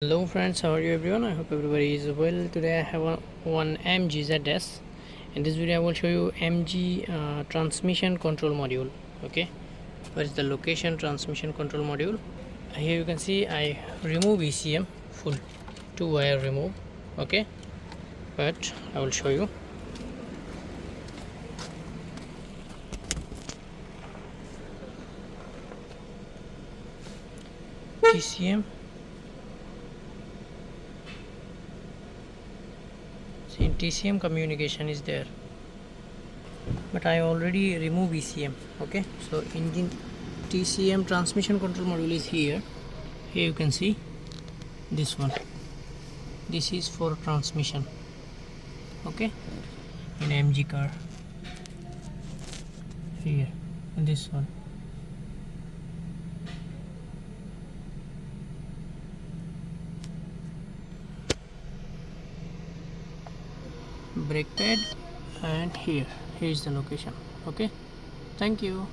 Hello friends, how are you everyone? I hope everybody is well. Today I have one MGZS. In this video I will show you MG transmission control module. Okay, where is the location transmission control module? Here you can see I remove ECM full 2-wire remove. Okay, but I will show you. TCM. See, TCM communication is there, but I already remove ECM. Okay, so engine TCM transmission control module is here. Here you can see this one. This is for transmission. Okay, in MG car. Here, and this one. Brake pad, and here is the location. Okay, thank you.